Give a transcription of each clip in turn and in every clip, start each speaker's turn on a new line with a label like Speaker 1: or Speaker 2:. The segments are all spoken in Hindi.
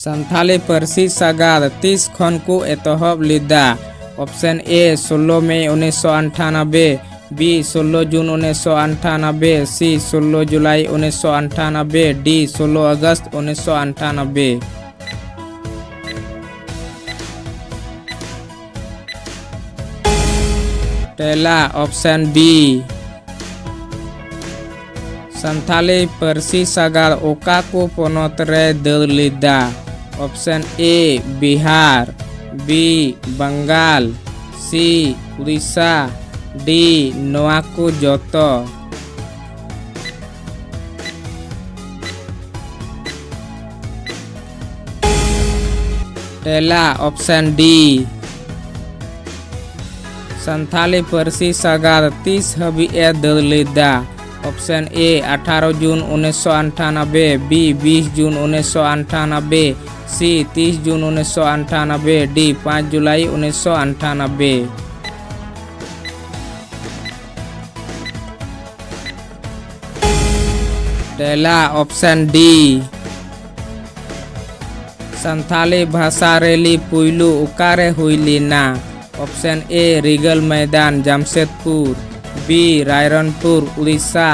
Speaker 1: ᱥᱟᱱᱛᱟᱞᱤ ᱯᱟᱹᱨᱥᱤ ᱥᱟᱜᱟᱲ ᱛᱤᱥ ᱠᱷᱚᱱ ᱠᱚ ᱮᱛᱚᱦᱚᱵ ᱞᱮᱫᱟ? ᱚᱯᱥᱮᱱ ᱮ 16 मई 1998, बी 16 जून 1998, सी 16 जुलाई 1998, डी 16 अगस्त 1998। पहला ऑप्शन बी। संथाली पार्सी सागाड़ ओका को पोनोत रे दल लेदा? Option A Bihar, B Bengal, C Orissa, D नोआ को जोतो। पहला ऑप्शन डी। संथाली पार्सी सागाड़ 30 हबी ए दल लेदा? ऑप्शन ए 18 जून 1998, बी 20 जून 1998, सी 30 जून 1998, डी 5 जुलाई 1998। पहला ऑप्शन डी। संथाली भाषा रेली पुइलू उकारे हुईली ना? ऑप्शन ए रिगल मैदान जमशेदपुर, बी रायरनपुर उड़ीसा,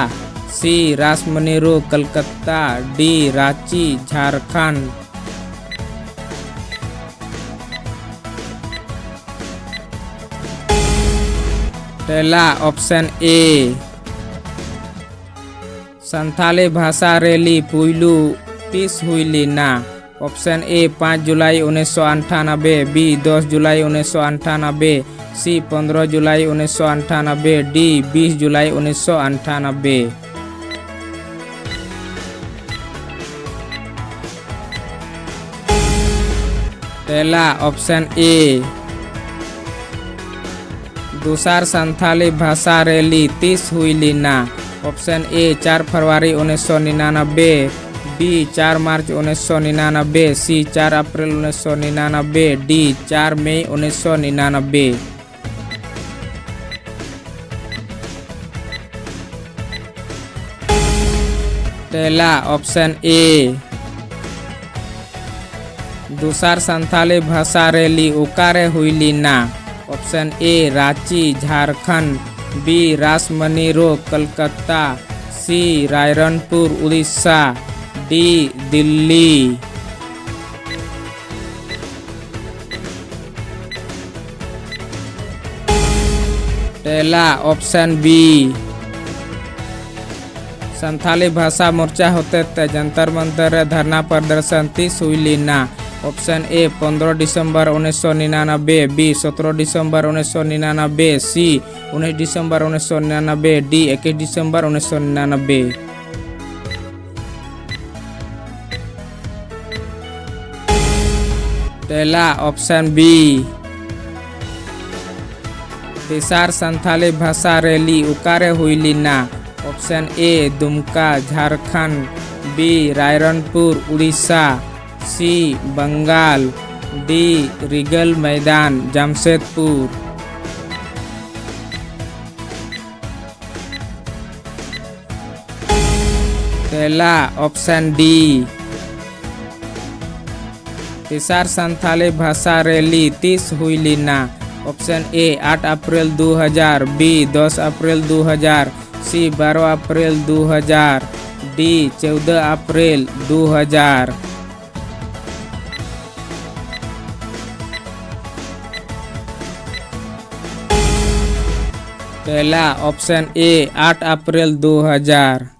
Speaker 1: सी रासमनीरो कलकत्ता, डी रांची झारखंड। पहला ऑप्शन ए। संथाली भाषा रेली पुइलू 30 हुईली ना? ऑप्शन ए 5 जुलाई 1998, बी 10 जुलाई 1998, सी 15 जुलाई 1998, डी 20 जुलाई 1998। पहला ऑप्शन ए। दूसर संथाली भाषा रेली 30 हुईली ना? ऑप्शन ए 4 फरवरी 1999, बी 4 मार्च 1999, सी 4 अप्रैल 1999, डी 4 मई 1999। पहला ऑप्शन ए। दूसर संथाली भाषा रेली उकारे हुईली ना? Option A Ranchi Jharkhand, B रासमनीरो कलकत्ता, सी रायरनपुर उड़ीसा, डी दिल्ली। पहला ऑप्शन बी। संथाली भाषा मोर्चा होते ते जंतर मंतर धरना प्रदर्शन 30 हुईली ना? ऑप्शन ए 15 दिसंबर 1999, बी 17 दिसंबर 1999, सी 19 दिसंबर 1999, डी 21 दिसंबर 1999। पहला ऑप्शन बी। तीसर संथाली भाषा रेली उकारे हुईली ना? Option A Dumka Jharkhand, B Rairangpur Orissa, C Bengal, D Regal Maidan Jamshedpur. पहला ऑप्शन डी। तीसर संथाली भाषा रेली 30 हुईली ना? ऑप्शन ए 8 अप्रैल 2000, बी 10 अप्रैल 2000, सी 12 अप्रैल 2000, डी 14 अप्रैल 2000। पहला ऑप्शन ए 8 अप्रैल 2000।